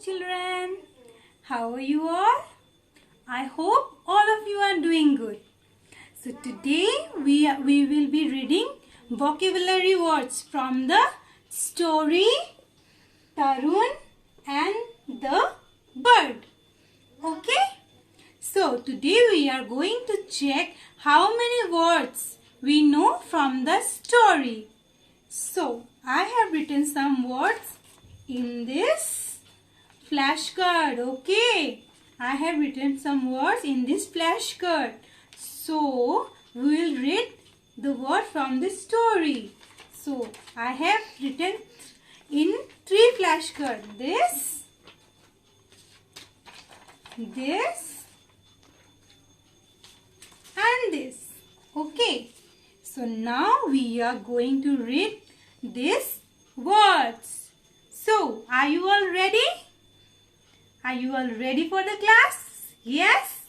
children. How are you all? I hope all of you are doing good. So today we will be reading vocabulary words from the story Tarun and the Bird. Okay? So today we are going to check how many words we know from the story. So I have written some words in this flashcard. Okay, I have written some words in this flashcard. So we will read the word from the story. So I have written in 3 flashcards. This, and this. Okay. So now we are going to read these words. So, are you all ready? Are you all ready for the class? Yes?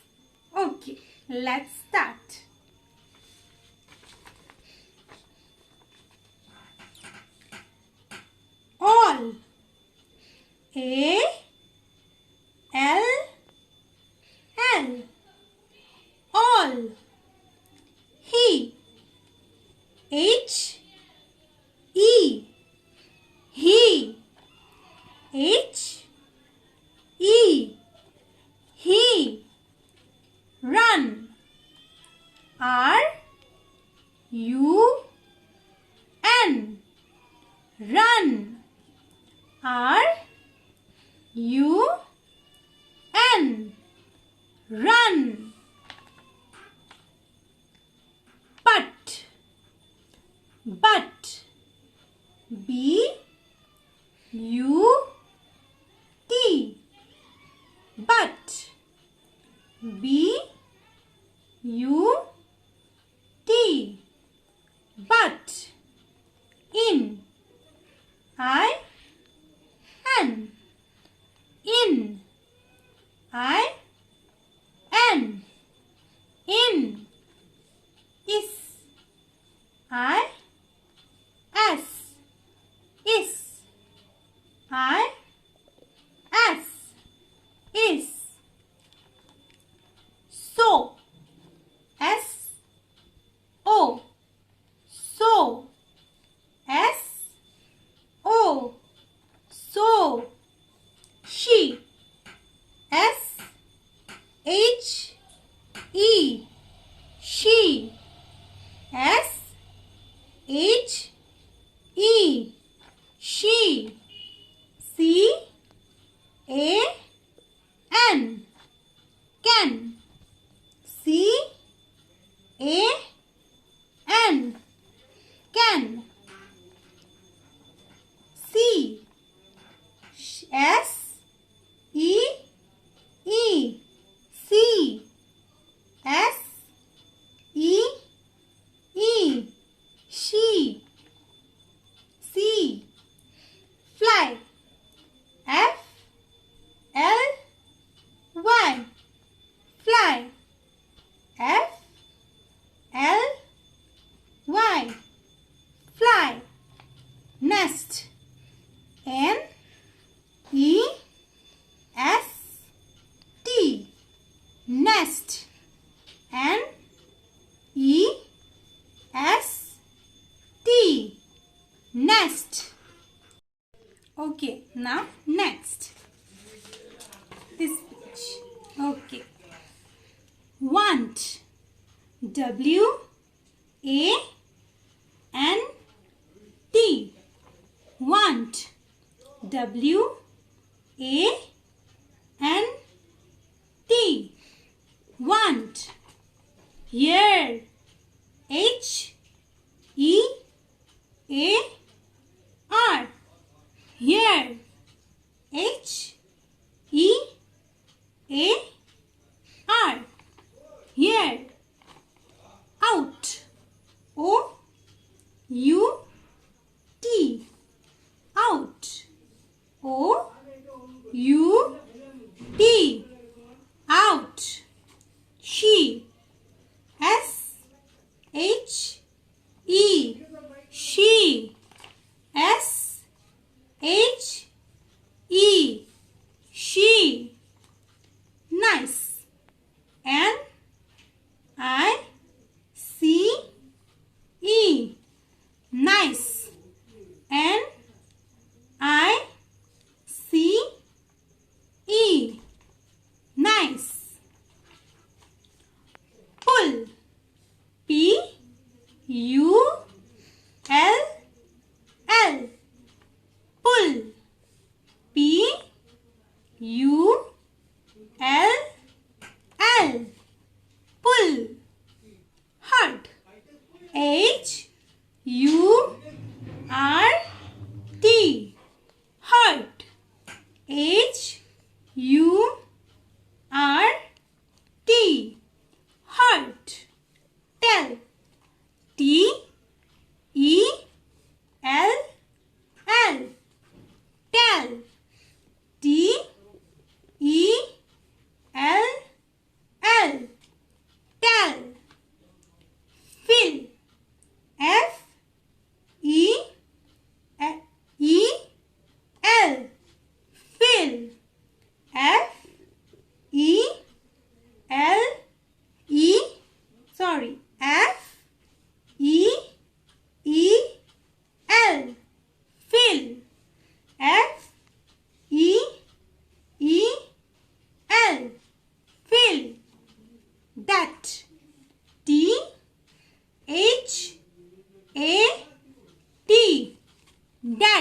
Okay, let's start. All. A-L-L. All. He. H-E. He. H-E. He. Run. R-U-N. Run. R-U-N. Run. But. But. B-U-T. But. B-U-T. But. In. I-N. In. I-N. In. Is. I-S. Is. I-S. Is. So. S-O. So. S-O. So. She. S-H-E. She. S-H-E. She. C-A-N. Can. C-A-N. Can. C. S-E-E. C. S-E-E. She. C. Fly. F-L-Y. Fly. F-L-Y. Fly. Nest. N-E-S-T. Nest. N-E-S-T. Nest. Okay, now next. This page. Okay. Want. W-A-N-T. Want. W-A-N-T. Want. Here. H-E-A-R. Here. H-E-A-R. Here. Out. O-U-T. Out. O-U-T. Out. She. S-H-E. She. S-H-E.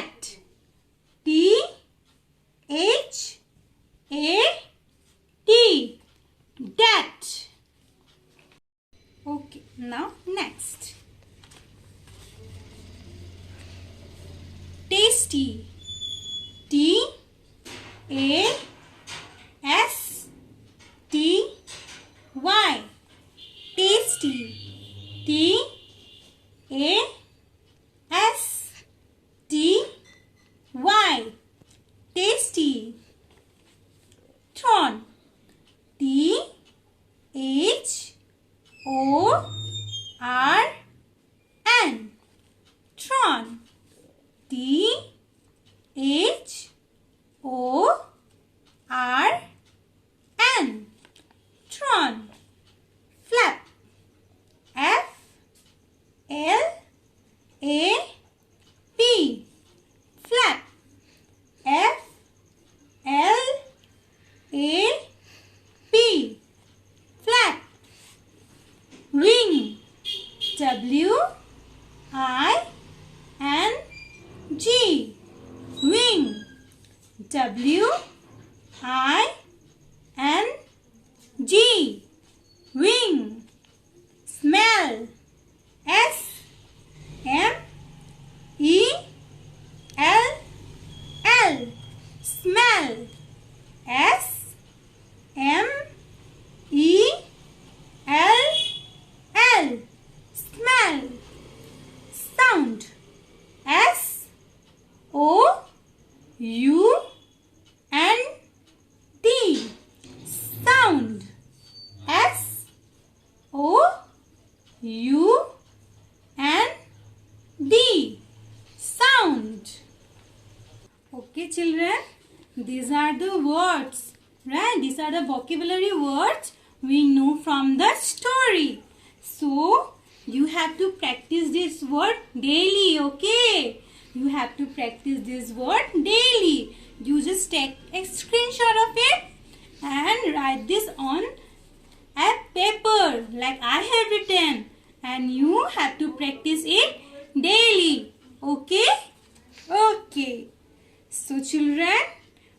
Dat. T-H-A-T. Dat. Okay, now next. Tasty. T-A-S-T-Y. Tasty. T-A-S-T-Y. Tasty. Thorn. T-H-O-R-N. Thorn. T-H-O-R-N. Thorn. Flap. F-L-A-P. Flap. F-L-A-P. Flap. Wing. W-I-N-G. Wing. W-I-N-G. Wing. Smell. S-M-E-L-L. Smell. S-M-E-L-L. Smell. Sound. S-O-U-N-D. Sound. S-O-U-N-D. Sound. Okay, children. These are the words. Right? These are the vocabulary words we know from the story. So, you have to practice this word daily. Okay? You have to practice this word daily. You just take a screenshot of it and write this on a paper like I have written, and you have to practice it daily. Okay? Okay. So children,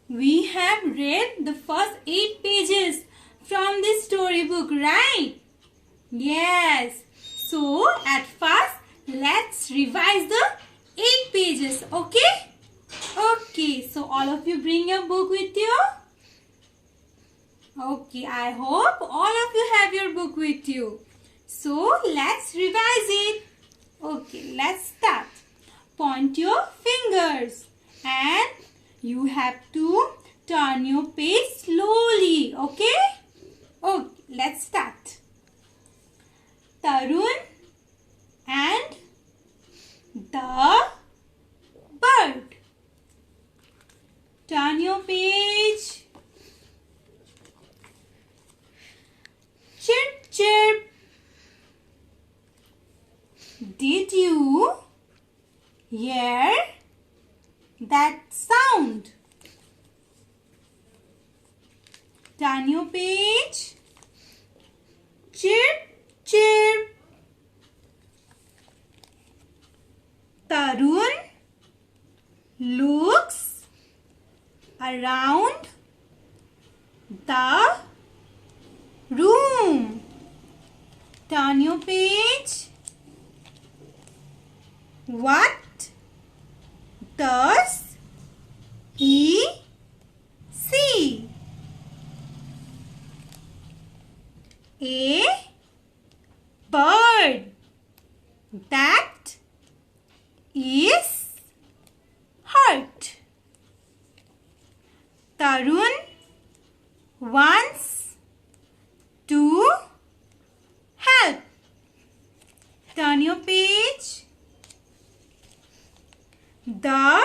we have read the first 8 pages from this storybook, right? Yes. So at first, let's revise the 8 pages. Okay? Okay. So all of you bring your book with you. Okay, I hope all of you have your book with you. So, let's revise it. Okay, let's start. Point your fingers and you have to turn your page slowly. Okay? Okay, let's start. Tarun and the bird. Turn your page. Chirp, chirp. Did you hear that sound? Turn your page. Chirp, chirp. Tarun looks around the room. Turn your page. What does he see? A bird that is hurt. Tarun wants to help. Turn your page. The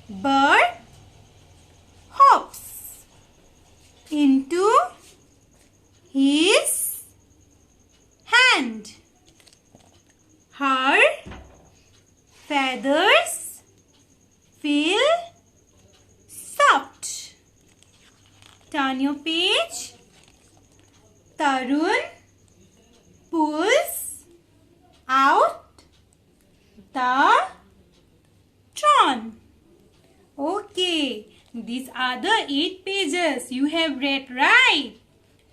bird hops into his hand. Her feathers feel soft. Turn your page. Tarun pulls out the These are the 8 pages you have read, right?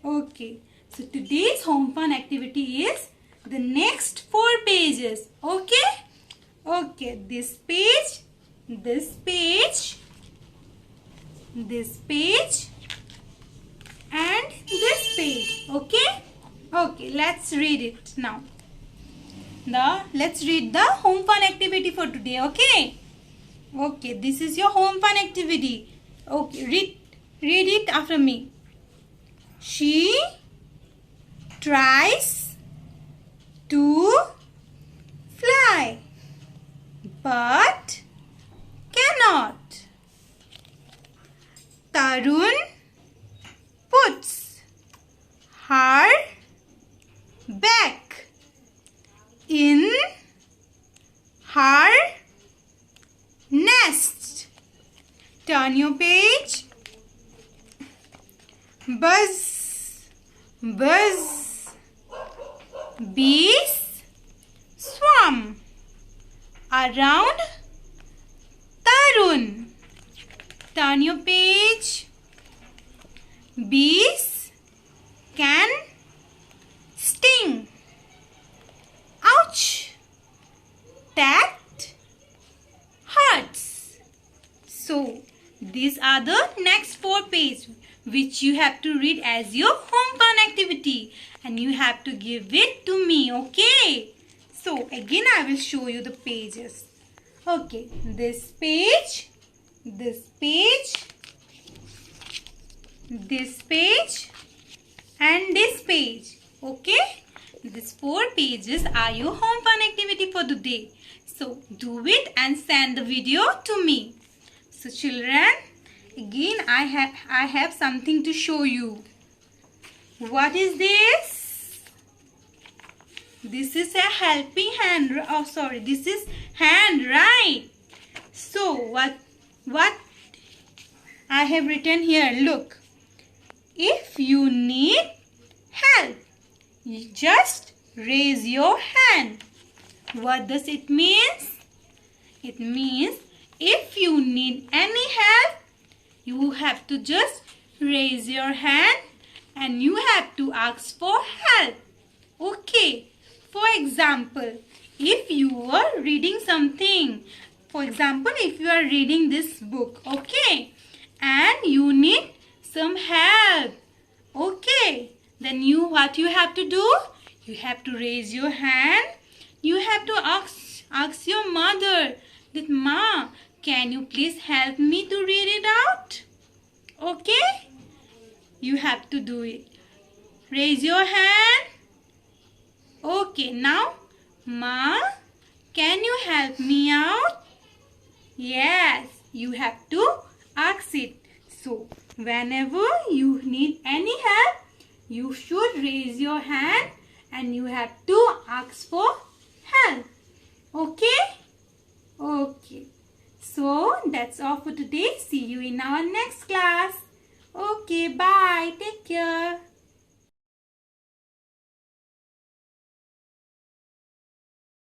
Okay. So today's home fun activity is the next 4 pages. Okay? Okay. This page, this page, this page, and this page. Okay? Okay. Let's read it now. Let's read the home fun activity for today. Okay? Okay. This is your home fun activity. Okay. Read it after me. She tries to fly but cannot. Tarun puts her back in her nest. Turn your page. Buzz, buzz, bees swarm around Tarun. Turn your page. Bees can sting. Ouch! That hurts. So, these are the next 4 pages which you have to read as your home fun activity, and you have to give it to me, okay? So again I will show you the pages. Okay, this page, this page, this page, and this page. Okay, these 4 pages are your home fun activity for today. So do it and send the video to me. So children, again I have something to show you. What is this? This is a helping hand. Oh sorry, this is hand, right? So what I have written here, look. If you need help, you just raise your hand. What does it mean? It means if you need any help, you have to just raise your hand and you have to ask for help. Okay. For example, if you are reading something, for example, if you are reading this book, okay, and you need some help, okay, then what you have to do? You have to raise your hand. You have to ask your mother that, Ma, can you please help me to read it out? Okay? You have to do it. Raise your hand. Okay, now, Ma, can you help me out? Yes, you have to ask it. So, whenever you need any help, you should raise your hand and you have to ask for help. Okay? Okay. So, that's all for today. See you in our next class. Okay, bye. Take care.